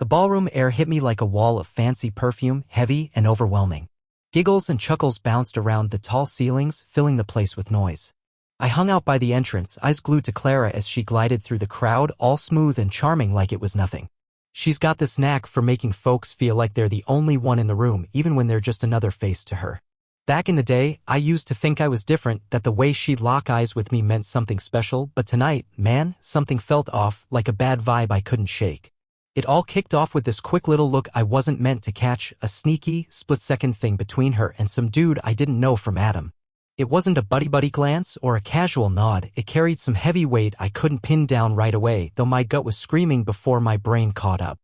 The ballroom air hit me like a wall of fancy perfume, heavy and overwhelming. Giggles and chuckles bounced around the tall ceilings, filling the place with noise. I hung out by the entrance, eyes glued to Clara as she glided through the crowd, all smooth and charming like it was nothing. She's got this knack for making folks feel like they're the only one in the room, even when they're just another face to her. Back in the day, I used to think I was different, that the way she'd lock eyes with me meant something special, but tonight, man, something felt off, like a bad vibe I couldn't shake. It all kicked off with this quick little look I wasn't meant to catch, a sneaky, split-second thing between her and some dude I didn't know from Adam. It wasn't a buddy-buddy glance or a casual nod, it carried some heavy weight I couldn't pin down right away, though my gut was screaming before my brain caught up.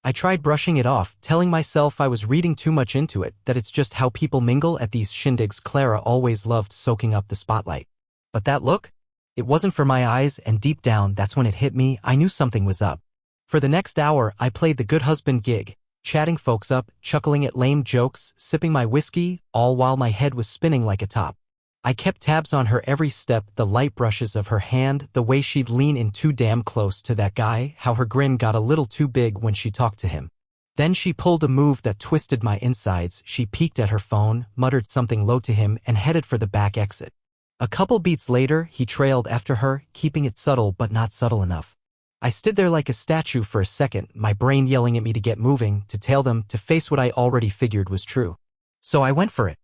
I tried brushing it off, telling myself I was reading too much into it, that it's just how people mingle at these shindigs. Clara always loved soaking up the spotlight. But that look? It wasn't for my eyes, and deep down, that's when it hit me, I knew something was up. For the next hour, I played the good husband gig, chatting folks up, chuckling at lame jokes, sipping my whiskey, all while my head was spinning like a top. I kept tabs on her every step, the light brushes of her hand, the way she'd lean in too damn close to that guy, how her grin got a little too big when she talked to him. Then she pulled a move that twisted my insides, she peeked at her phone, muttered something low to him, and headed for the back exit. A couple beats later, he trailed after her, keeping it subtle but not subtle enough. I stood there like a statue for a second, my brain yelling at me to get moving, to tail them, to face what I already figured was true. So I went for it.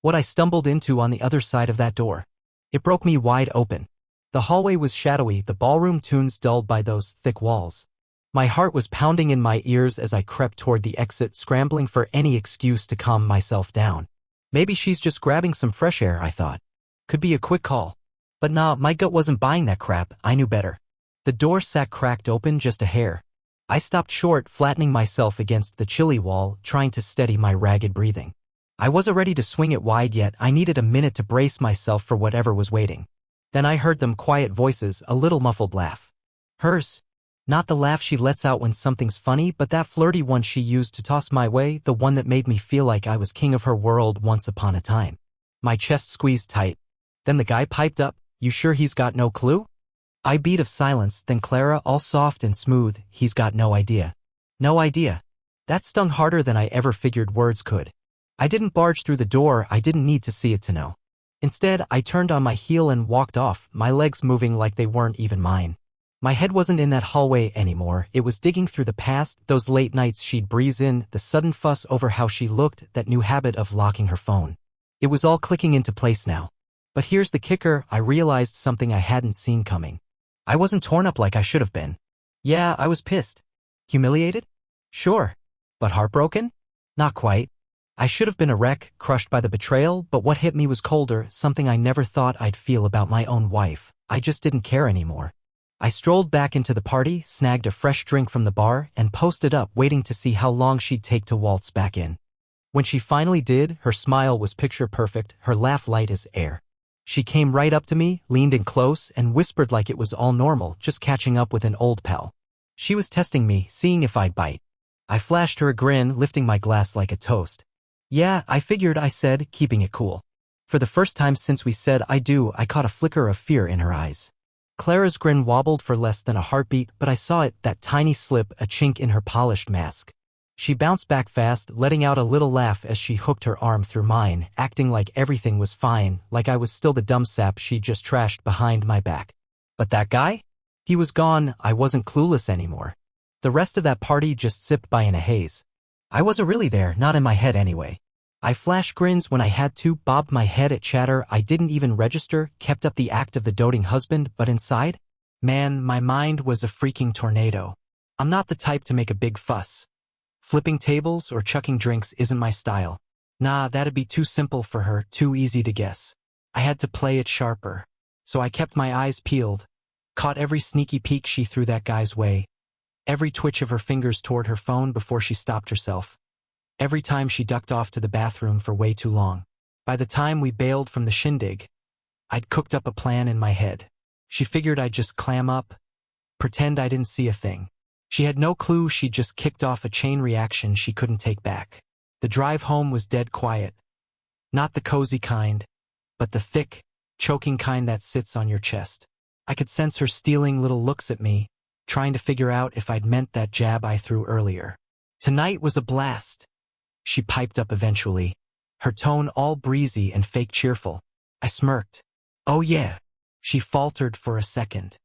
What I stumbled into on the other side of that door. It broke me wide open. The hallway was shadowy, the ballroom tunes dulled by those thick walls. My heart was pounding in my ears as I crept toward the exit, scrambling for any excuse to calm myself down. Maybe she's just grabbing some fresh air, I thought. Could be a quick call. But nah, my gut wasn't buying that crap, I knew better. The door sat cracked open just a hair. I stopped short, flattening myself against the chilly wall, trying to steady my ragged breathing. I wasn't ready to swing it wide yet, I needed a minute to brace myself for whatever was waiting. Then I heard them quiet voices, a little muffled laugh. Hers. Not the laugh she lets out when something's funny, but that flirty one she used to toss my way, the one that made me feel like I was king of her world once upon a time. My chest squeezed tight. Then the guy piped up, "You sure he's got no clue?" I beat of silence, then Clara, all soft and smooth, "He's got no idea." No idea. That stung harder than I ever figured words could. I didn't barge through the door, I didn't need to see it to know. Instead, I turned on my heel and walked off, my legs moving like they weren't even mine. My head wasn't in that hallway anymore, it was digging through the past, those late nights she'd breeze in, the sudden fuss over how she looked, that new habit of locking her phone. It was all clicking into place now. But here's the kicker, I realized something I hadn't seen coming. I wasn't torn up like I should have been. Yeah, I was pissed. Humiliated? Sure. But heartbroken? Not quite. I should have been a wreck, crushed by the betrayal, but what hit me was colder, something I never thought I'd feel about my own wife. I just didn't care anymore. I strolled back into the party, snagged a fresh drink from the bar, and posted up, waiting to see how long she'd take to waltz back in. When she finally did, her smile was picture perfect, her laugh light as air. She came right up to me, leaned in close, and whispered like it was all normal, just catching up with an old pal. She was testing me, seeing if I'd bite. I flashed her a grin, lifting my glass like a toast. "Yeah, I figured," I said, keeping it cool. For the first time since we said "I do," I caught a flicker of fear in her eyes. Clara's grin wobbled for less than a heartbeat, but I saw it, that tiny slip, a chink in her polished mask. She bounced back fast, letting out a little laugh as she hooked her arm through mine, acting like everything was fine, like I was still the dumb sap she just trashed behind my back. But that guy? He was gone, I wasn't clueless anymore. The rest of that party just sipped by in a haze. I wasn't really there, not in my head anyway. I flashed grins when I had to, bobbed my head at chatter I didn't even register, kept up the act of the doting husband, but inside? Man, my mind was a freaking tornado. I'm not the type to make a big fuss. Flipping tables or chucking drinks isn't my style. Nah, that'd be too simple for her, too easy to guess. I had to play it sharper. So I kept my eyes peeled, caught every sneaky peek she threw that guy's way, every twitch of her fingers toward her phone before she stopped herself, every time she ducked off to the bathroom for way too long. By the time we bailed from the shindig, I'd cooked up a plan in my head. She figured I'd just clam up, pretend I didn't see a thing. She had no clue she'd just kicked off a chain reaction she couldn't take back. The drive home was dead quiet. Not the cozy kind, but the thick, choking kind that sits on your chest. I could sense her stealing little looks at me, trying to figure out if I'd meant that jab I threw earlier. Tonight was a blast, she piped up eventually, her tone all breezy and fake cheerful. I smirked. Oh yeah, she faltered for a second.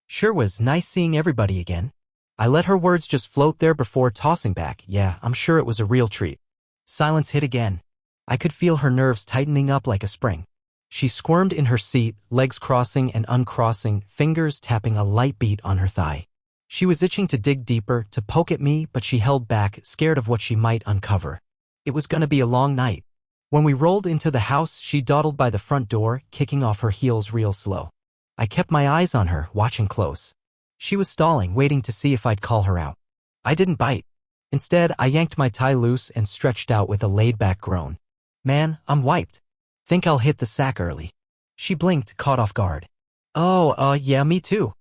Sure was nice seeing everybody again. I let her words just float there before tossing back. Yeah, I'm sure it was a real treat. Silence hit again. I could feel her nerves tightening up like a spring. She squirmed in her seat, legs crossing and uncrossing, fingers tapping a light beat on her thigh. She was itching to dig deeper, to poke at me, but she held back, scared of what she might uncover. It was gonna be a long night. When we rolled into the house, she dawdled by the front door, kicking off her heels real slow. I kept my eyes on her, watching close. She was stalling, waiting to see if I'd call her out. I didn't bite. Instead, I yanked my tie loose and stretched out with a laid-back groan. Man, I'm wiped. Think I'll hit the sack early. She blinked, caught off guard. Oh, yeah, me too.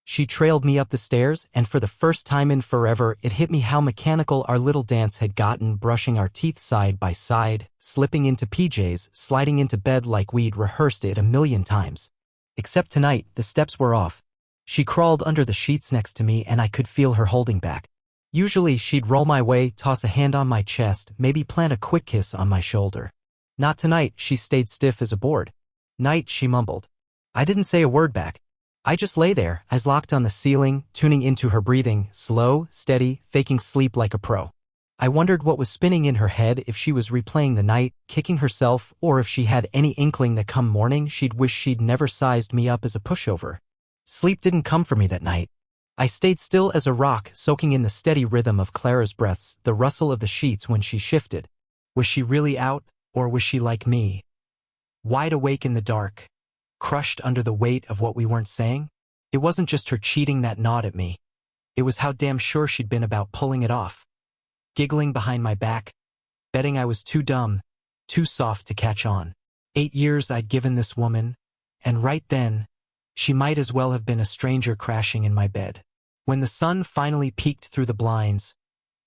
She trailed me up the stairs, and for the first time in forever, it hit me how mechanical our little dance had gotten, brushing our teeth side by side, slipping into PJs, sliding into bed like we'd rehearsed it a million times. Except tonight, the steps were off. She crawled under the sheets next to me, and I could feel her holding back. Usually, she'd roll my way, toss a hand on my chest, maybe plant a quick kiss on my shoulder. Not tonight, she stayed stiff as a board. Night, she mumbled. I didn't say a word back. I just lay there, eyes locked on the ceiling, tuning into her breathing, slow, steady, faking sleep like a pro. I wondered what was spinning in her head, if she was replaying the night, kicking herself, or if she had any inkling that come morning she'd wish she'd never sized me up as a pushover. Sleep didn't come for me that night. I stayed still as a rock, soaking in the steady rhythm of Clara's breaths, the rustle of the sheets when she shifted. Was she really out, or was she like me? Wide awake in the dark, crushed under the weight of what we weren't saying? It wasn't just her cheating that gnawed at me. It was how damn sure she'd been about pulling it off. Giggling behind my back, betting I was too dumb, too soft to catch on. 8 years I'd given this woman, and right then, she might as well have been a stranger crashing in my bed. When the sun finally peeked through the blinds,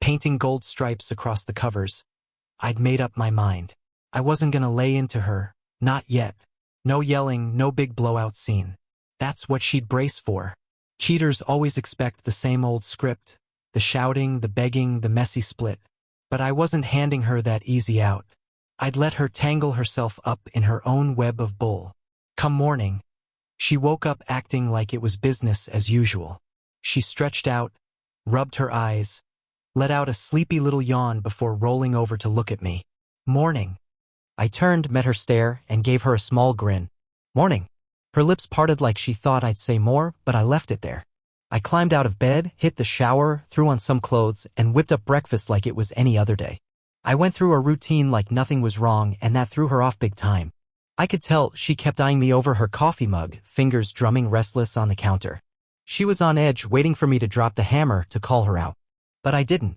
painting gold stripes across the covers, I'd made up my mind. I wasn't gonna lay into her, not yet. No yelling, no big blowout scene. That's what she'd brace for. Cheaters always expect the same old script, the shouting, the begging, the messy split. But I wasn't handing her that easy out. I'd let her tangle herself up in her own web of bull. Come morning, she woke up acting like it was business as usual. She stretched out, rubbed her eyes, let out a sleepy little yawn before rolling over to look at me. Morning. I turned, met her stare, and gave her a small grin. Morning. Her lips parted like she thought I'd say more, but I left it there. I climbed out of bed, hit the shower, threw on some clothes, and whipped up breakfast like it was any other day. I went through a routine like nothing was wrong, and that threw her off big time. I could tell she kept eyeing me over her coffee mug, fingers drumming restless on the counter. She was on edge, waiting for me to drop the hammer to call her out. But I didn't.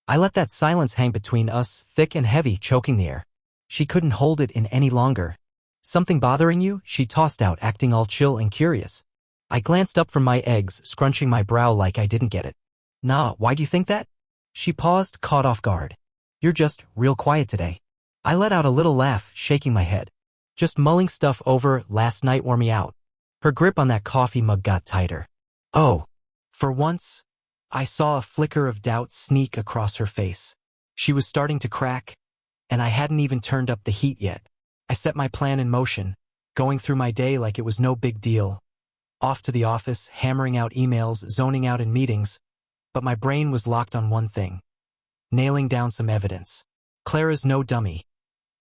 I let that silence hang between us, thick and heavy, choking the air. She couldn't hold it in any longer. Something bothering you? She tossed out, acting all chill and curious. I glanced up from my eggs, scrunching my brow like I didn't get it. Nah, why do you think that? She paused, caught off guard. You're just real quiet today. I let out a little laugh, shaking my head. Just mulling stuff over, last night wore me out. Her grip on that coffee mug got tighter. Oh. For once, I saw a flicker of doubt sneak across her face. She was starting to crack, and I hadn't even turned up the heat yet. I set my plan in motion, going through my day like it was no big deal. Off to the office, hammering out emails, zoning out in meetings, but my brain was locked on one thing. Nailing down some evidence. Clara's no dummy.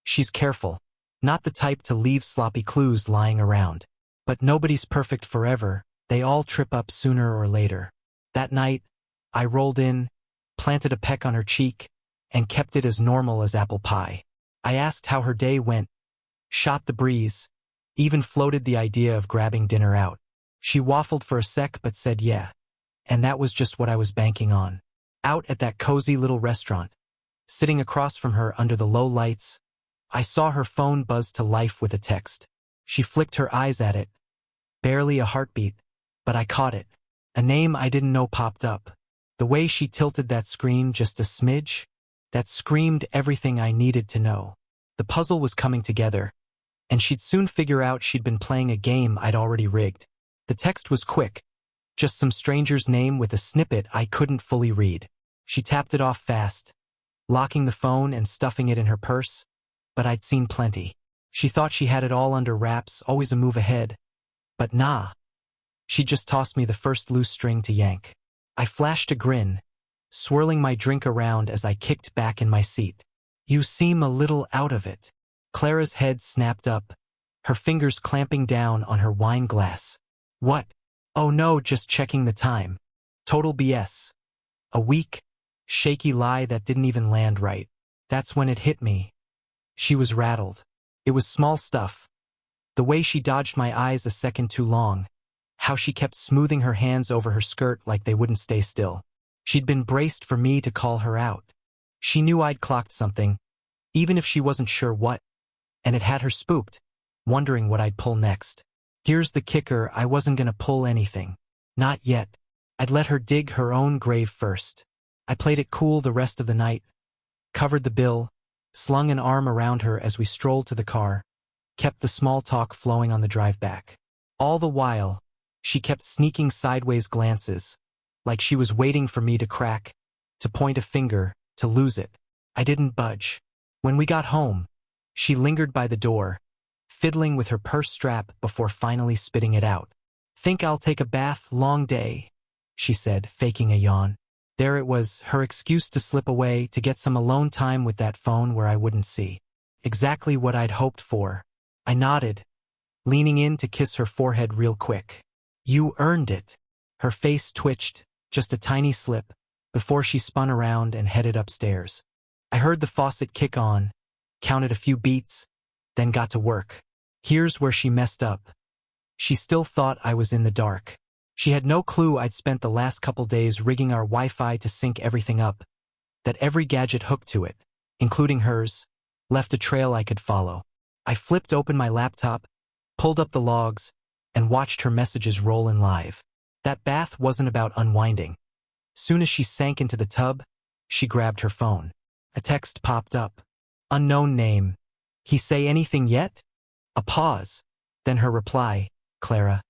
She's careful. Not the type to leave sloppy clues lying around. But nobody's perfect forever. They all trip up sooner or later. That night, I rolled in, planted a peck on her cheek, and kept it as normal as apple pie. I asked how her day went, shot the breeze, even floated the idea of grabbing dinner out. She waffled for a sec but said yeah. And that was just what I was banking on. Out at that cozy little restaurant, sitting across from her under the low lights, I saw her phone buzz to life with a text. She flicked her eyes at it. Barely a heartbeat, but I caught it. A name I didn't know popped up. The way she tilted that screen just a smidge, that screamed everything I needed to know. The puzzle was coming together, and she'd soon figure out she'd been playing a game I'd already rigged. The text was quick. Just some stranger's name with a snippet I couldn't fully read. She tapped it off fast, locking the phone and stuffing it in her purse. But I'd seen plenty. She thought she had it all under wraps, always a move ahead. But nah. She just tossed me the first loose string to yank. I flashed a grin, swirling my drink around as I kicked back in my seat. You seem a little out of it. Clara's head snapped up, her fingers clamping down on her wine glass. What? Oh no, just checking the time. Total BS. A weak, shaky lie that didn't even land right. That's when it hit me. She was rattled. It was small stuff. The way she dodged my eyes a second too long. How she kept smoothing her hands over her skirt like they wouldn't stay still. She'd been braced for me to call her out. She knew I'd clocked something, even if she wasn't sure what. And it had her spooked, wondering what I'd pull next. Here's the kicker, I wasn't gonna pull anything. Not yet. I'd let her dig her own grave first. I played it cool the rest of the night, covered the bill, slung an arm around her as we strolled to the car, kept the small talk flowing on the drive back. All the while, she kept sneaking sideways glances, like she was waiting for me to crack, to point a finger, to lose it. I didn't budge. When we got home, she lingered by the door, fiddling with her purse strap before finally spitting it out. Think I'll take a bath, long day, she said, faking a yawn. There it was, her excuse to slip away, to get some alone time with that phone where I wouldn't see. Exactly what I'd hoped for. I nodded, leaning in to kiss her forehead real quick. You earned it. Her face twitched, just a tiny slip, before she spun around and headed upstairs. I heard the faucet kick on, counted a few beats, then got to work. Here's where she messed up. She still thought I was in the dark. She had no clue I'd spent the last couple days rigging our Wi-Fi to sync everything up, that every gadget hooked to it, including hers, left a trail I could follow. I flipped open my laptop, pulled up the logs, and watched her messages roll in live. That bath wasn't about unwinding. Soon as she sank into the tub, she grabbed her phone. A text popped up. Unknown name. He say anything yet? A pause. Then her reply, Clara.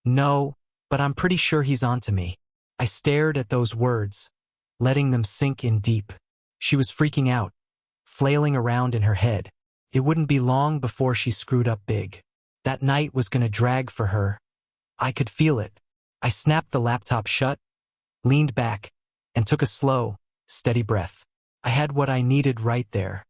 No, but I'm pretty sure he's onto me. I stared at those words, letting them sink in deep. She was freaking out, flailing around in her head. It wouldn't be long before she screwed up big. That night was gonna drag for her. I could feel it. I snapped the laptop shut, leaned back, and took a slow, steady breath. I had what I needed right there.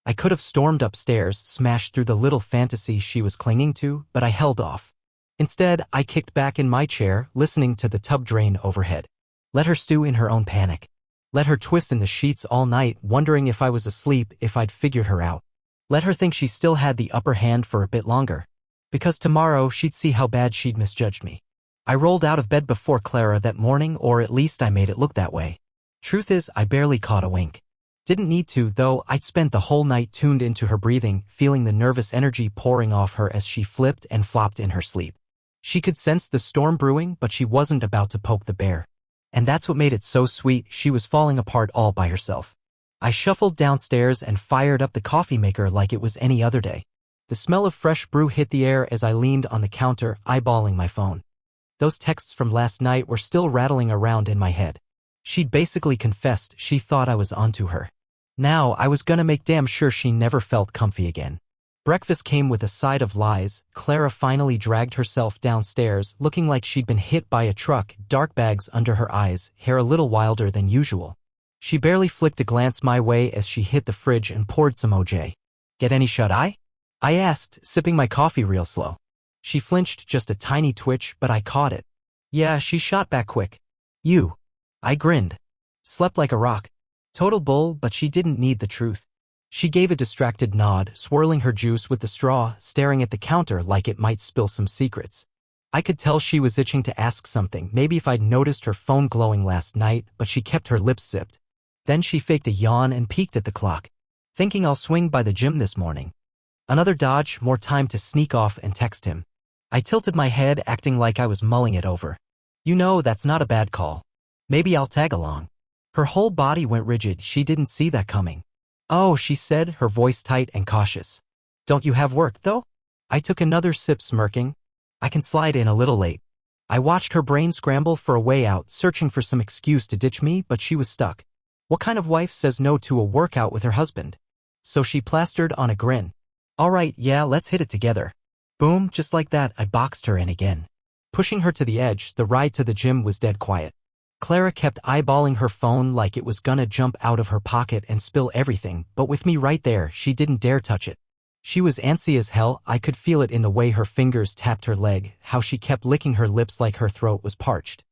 I could have stormed upstairs, smashed through the little fantasy she was clinging to, but I held off. Instead, I kicked back in my chair, listening to the tub drain overhead. Let her stew in her own panic. Let her twist in the sheets all night, wondering if I was asleep, if I'd figured her out. Let her think she still had the upper hand for a bit longer. Because tomorrow she'd see how bad she'd misjudged me. I rolled out of bed before Clara that morning, or at least I made it look that way. Truth is, I barely caught a wink. Didn't need to, though. I'd spent the whole night tuned into her breathing, feeling the nervous energy pouring off her as she flipped and flopped in her sleep. She could sense the storm brewing, but she wasn't about to poke the bear. And that's what made it so sweet. She was falling apart all by herself. I shuffled downstairs and fired up the coffee maker like it was any other day. The smell of fresh brew hit the air as I leaned on the counter, eyeballing my phone. Those texts from last night were still rattling around in my head. She'd basically confessed she thought I was onto her. Now I was gonna make damn sure she never felt comfy again. Breakfast came with a side of lies. Clara finally dragged herself downstairs, looking like she'd been hit by a truck, dark bags under her eyes, hair a little wilder than usual. She barely flicked a glance my way as she hit the fridge and poured some OJ. Get any shut-eye? I asked, sipping my coffee real slow. She flinched just a tiny twitch, but I caught it. Yeah, she shot back quick. You. I grinned. Slept like a rock. Total bull, but she didn't need the truth. She gave a distracted nod, swirling her juice with the straw, staring at the counter like it might spill some secrets. I could tell she was itching to ask something, maybe if I'd noticed her phone glowing last night, but she kept her lips zipped. Then she faked a yawn and peeked at the clock. Thinking I'll swing by the gym this morning. Another dodge, more time to sneak off and text him. I tilted my head, acting like I was mulling it over. You know, that's not a bad call. Maybe I'll tag along. Her whole body went rigid. She didn't see that coming. Oh, she said, her voice tight and cautious. Don't you have work, though? I took another sip, smirking. I can slide in a little late. I watched her brain scramble for a way out, searching for some excuse to ditch me, but she was stuck. What kind of wife says no to a workout with her husband? So she plastered on a grin. All right, yeah, let's hit it together. Boom, just like that, I boxed her in again. Pushing her to the edge, the ride to the gym was dead quiet. Clara kept eyeballing her phone like it was gonna jump out of her pocket and spill everything, but with me right there, she didn't dare touch it. She was antsy as hell. I could feel it in the way her fingers tapped her leg, how she kept licking her lips like her throat was parched.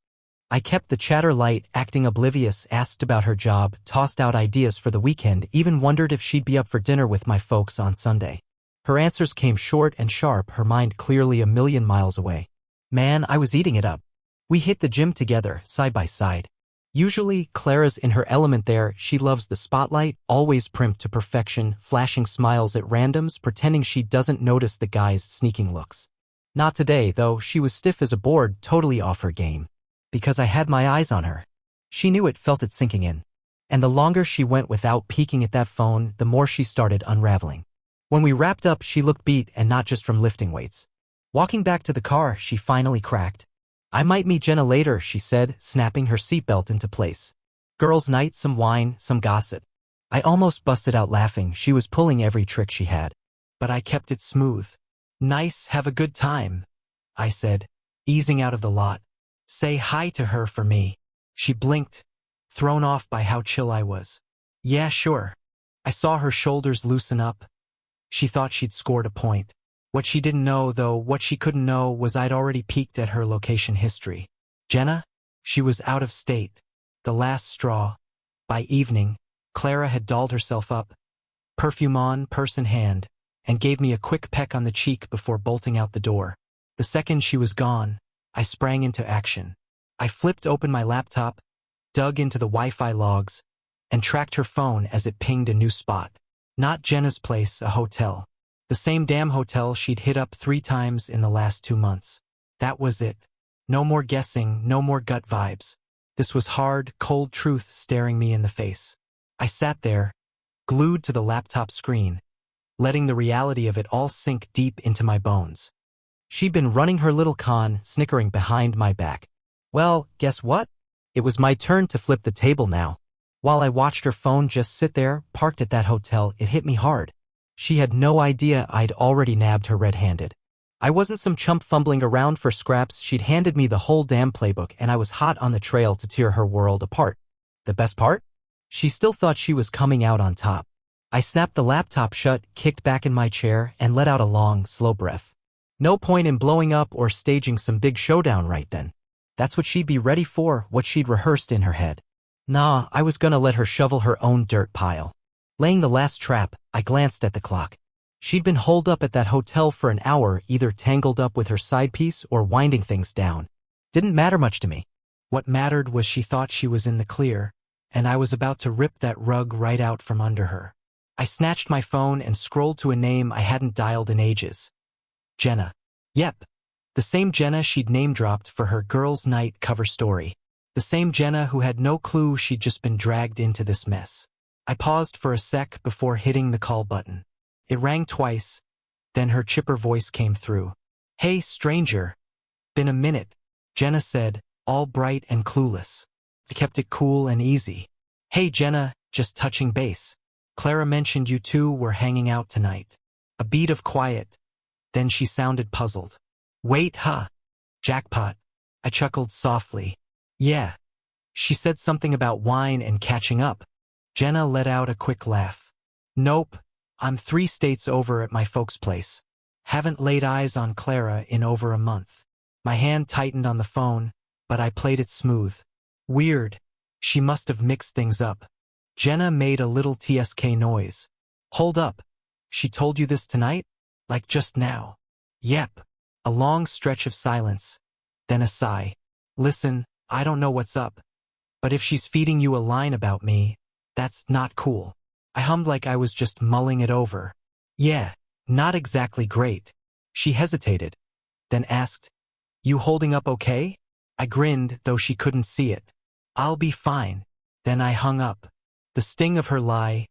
I kept the chatter light, acting oblivious, asked about her job, tossed out ideas for the weekend, even wondered if she'd be up for dinner with my folks on Sunday. Her answers came short and sharp, her mind clearly a million miles away. Man, I was eating it up. We hit the gym together, side by side. Usually, Clara's in her element there. She loves the spotlight, always primed to perfection, flashing smiles at randoms, pretending she doesn't notice the guy's sneaking looks. Not today, though. She was stiff as a board, totally off her game. Because I had my eyes on her. She knew it, felt it sinking in. And the longer she went without peeking at that phone, the more she started unraveling. When we wrapped up, she looked beat, and not just from lifting weights. Walking back to the car, she finally cracked. I might meet Jenna later, she said, snapping her seatbelt into place. Girls' night, some wine, some gossip. I almost busted out laughing. She was pulling every trick she had. But I kept it smooth. Nice, have a good time, I said, easing out of the lot. Say hi to her for me. She blinked, thrown off by how chill I was. Yeah, sure. I saw her shoulders loosen up. She thought she'd scored a point. What she didn't know, though, what she couldn't know, was I'd already peeked at her location history. Jenna? She was out of state. The last straw. By evening, Clara had dolled herself up, perfume on, purse in hand, and gave me a quick peck on the cheek before bolting out the door. The second she was gone, I sprang into action. I flipped open my laptop, dug into the Wi-Fi logs, and tracked her phone as it pinged a new spot. Not Jenna's place, a hotel. The same damn hotel she'd hit up 3 times in the last 2 months. That was it. No more guessing, no more gut vibes. This was hard, cold truth staring me in the face. I sat there, glued to the laptop screen, letting the reality of it all sink deep into my bones. She'd been running her little con, snickering behind my back. Well, guess what? It was my turn to flip the table now. While I watched her phone just sit there, parked at that hotel, it hit me hard. She had no idea I'd already nabbed her red-handed. I wasn't some chump fumbling around for scraps. She'd handed me the whole damn playbook, and I was hot on the trail to tear her world apart. The best part? She still thought she was coming out on top. I snapped the laptop shut, kicked back in my chair, and let out a long, slow breath. No point in blowing up or staging some big showdown right then. That's what she'd be ready for, what she'd rehearsed in her head. Nah, I was gonna let her shovel her own dirt pile. Laying the last trap, I glanced at the clock. She'd been holed up at that hotel for an hour, either tangled up with her side piece or winding things down. Didn't matter much to me. What mattered was she thought she was in the clear, and I was about to rip that rug right out from under her. I snatched my phone and scrolled to a name I hadn't dialed in ages. Jenna. Yep. The same Jenna she'd name-dropped for her girls' night cover story. The same Jenna who had no clue she'd just been dragged into this mess. I paused for a sec before hitting the call button. It rang twice, then her chipper voice came through. Hey, stranger. Been a minute, Jenna said, all bright and clueless. I kept it cool and easy. Hey, Jenna, just touching base. Clara mentioned you two were hanging out tonight. A beat of quiet. Then she sounded puzzled. Wait, huh? Jackpot. I chuckled softly. Yeah. She said something about wine and catching up. Jenna let out a quick laugh. Nope, I'm 3 states over at my folks' place. Haven't laid eyes on Clara in over a month. My hand tightened on the phone, but I played it smooth. Weird. She must have mixed things up. Jenna made a little TSK noise. Hold up. She told you this tonight? Like just now? Yep. A long stretch of silence. Then a sigh. Listen, I don't know what's up. But if she's feeding you a line about me, that's not cool. I hummed like I was just mulling it over. Yeah, not exactly great. She hesitated, then asked, You holding up okay? I grinned, though she couldn't see it. I'll be fine. Then I hung up. The sting of her lie.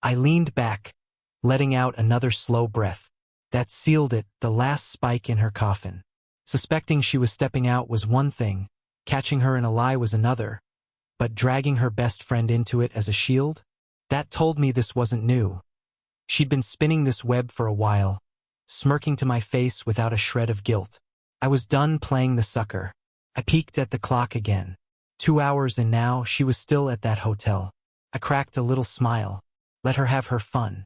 I leaned back, letting out another slow breath. That sealed it, the last spike in her coffin. Suspecting she was stepping out was one thing, catching her in a lie was another, but dragging her best friend into it as a shield? That told me this wasn't new. She'd been spinning this web for a while, smirking to my face without a shred of guilt. I was done playing the sucker. I peeked at the clock again. 2 hours and now she was still at that hotel. I cracked a little smile. Let her have her fun.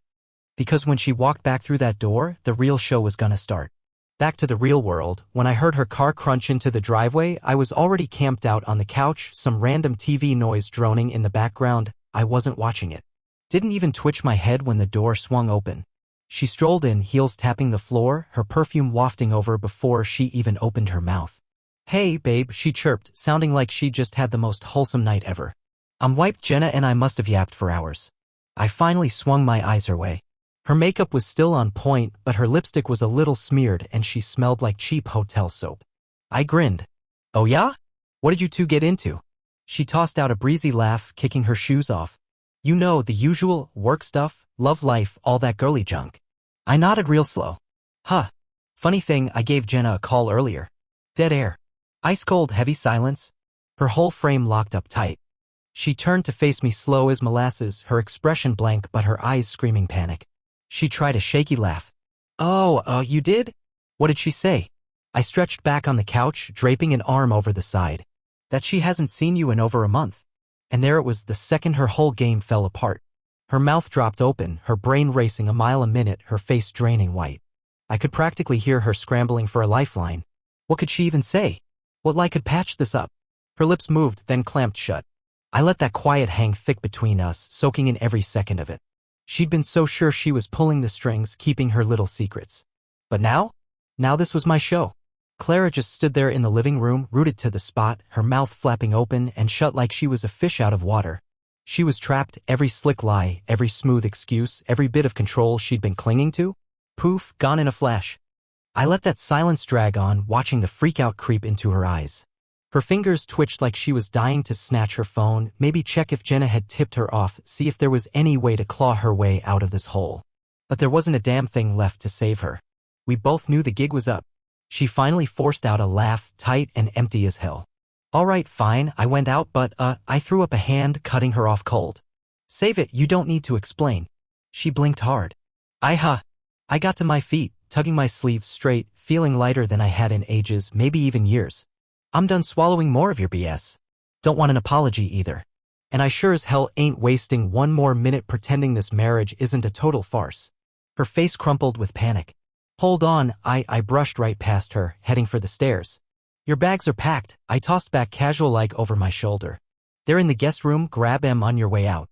Because when she walked back through that door, the real show was gonna start. Back to the real world, when I heard her car crunch into the driveway, I was already camped out on the couch, some random TV noise droning in the background. I wasn't watching it. Didn't even twitch my head when the door swung open. She strolled in, heels tapping the floor, her perfume wafting over before she even opened her mouth. "Hey, babe," she chirped, sounding like she just had the most wholesome night ever. I'm wiped. Jenna and I must have yapped for hours. I finally swung my eyes her way. Her makeup was still on point, but her lipstick was a little smeared and she smelled like cheap hotel soap. I grinned. "Oh yeah? What did you two get into?" She tossed out a breezy laugh, kicking her shoes off. "You know, the usual, work stuff, love life, all that girly junk." I nodded real slow. "Huh. Funny thing, I gave Jenna a call earlier." Dead air. Ice cold, heavy silence. Her whole frame locked up tight. She turned to face me slow as molasses, her expression blank but her eyes screaming panic. She tried a shaky laugh. "Oh, you did? What did she say?" I stretched back on the couch, draping an arm over the side. "That she hasn't seen you in over a month." And there it was, the second her whole game fell apart. Her mouth dropped open, her brain racing a mile a minute, her face draining white. I could practically hear her scrambling for a lifeline. What could she even say? What lie could patch this up? Her lips moved, then clamped shut. I let that quiet hang thick between us, soaking in every second of it. She'd been so sure she was pulling the strings, keeping her little secrets. But now? Now this was my show. Clara just stood there in the living room, rooted to the spot, her mouth flapping open and shut like she was a fish out of water. She was trapped, every slick lie, every smooth excuse, every bit of control she'd been clinging to. Poof, gone in a flash. I let that silence drag on, watching the freak-out creep into her eyes. Her fingers twitched like she was dying to snatch her phone, maybe check if Jenna had tipped her off, see if there was any way to claw her way out of this hole. But there wasn't a damn thing left to save her. We both knew the gig was up. She finally forced out a laugh, tight and empty as hell. "All right, fine," I went out, but, I threw up a hand, cutting her off cold. "Save it, you don't need to explain." She blinked hard. I got to my feet, tugging my sleeves straight, feeling lighter than I had in ages, maybe even years. "I'm done swallowing more of your BS. Don't want an apology either. And I sure as hell ain't wasting one more minute pretending this marriage isn't a total farce." Her face crumpled with panic. "Hold on," I brushed right past her, heading for the stairs. "Your bags are packed," I tossed back casual-like over my shoulder. "They're in the guest room, grab 'em on your way out."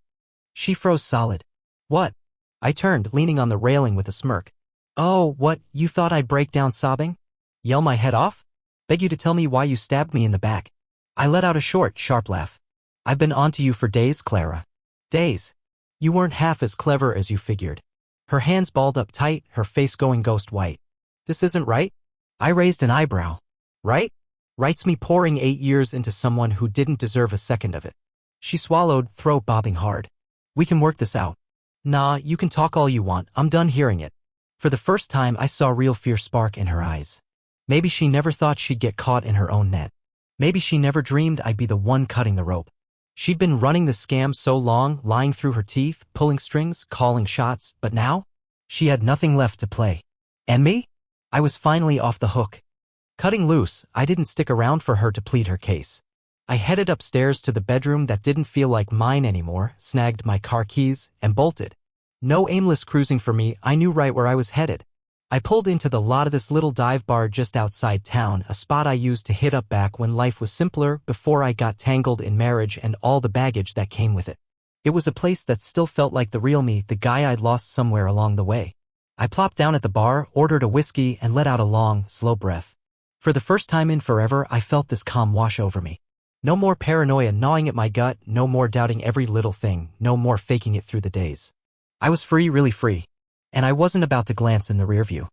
She froze solid. "What?" I turned, leaning on the railing with a smirk. "Oh, what, you thought I'd break down sobbing? Yell my head off? Beg you to tell me why you stabbed me in the back?" I let out a short, sharp laugh. "I've been onto you for days, Clara. Days. You weren't half as clever as you figured." Her hands balled up tight, her face going ghost white. "This isn't right?" I raised an eyebrow. "Right? Right's me pouring 8 years into someone who didn't deserve a second of it." She swallowed, throat bobbing hard. "We can work this out." "Nah, you can talk all you want, I'm done hearing it." For the first time I saw real fear spark in her eyes. Maybe she never thought she'd get caught in her own net. Maybe she never dreamed I'd be the one cutting the rope. She'd been running the scam so long, lying through her teeth, pulling strings, calling shots, but now? She had nothing left to play. And me? I was finally off the hook. Cutting loose, I didn't stick around for her to plead her case. I headed upstairs to the bedroom that didn't feel like mine anymore, snagged my car keys, and bolted. No aimless cruising for me, I knew right where I was headed. I pulled into the lot of this little dive bar just outside town, a spot I used to hit up back when life was simpler, before I got tangled in marriage and all the baggage that came with it. It was a place that still felt like the real me, the guy I'd lost somewhere along the way. I plopped down at the bar, ordered a whiskey, and let out a long, slow breath. For the first time in forever, I felt this calm wash over me. No more paranoia gnawing at my gut, no more doubting every little thing, no more faking it through the days. I was free, really free. And I wasn't about to glance in the rearview.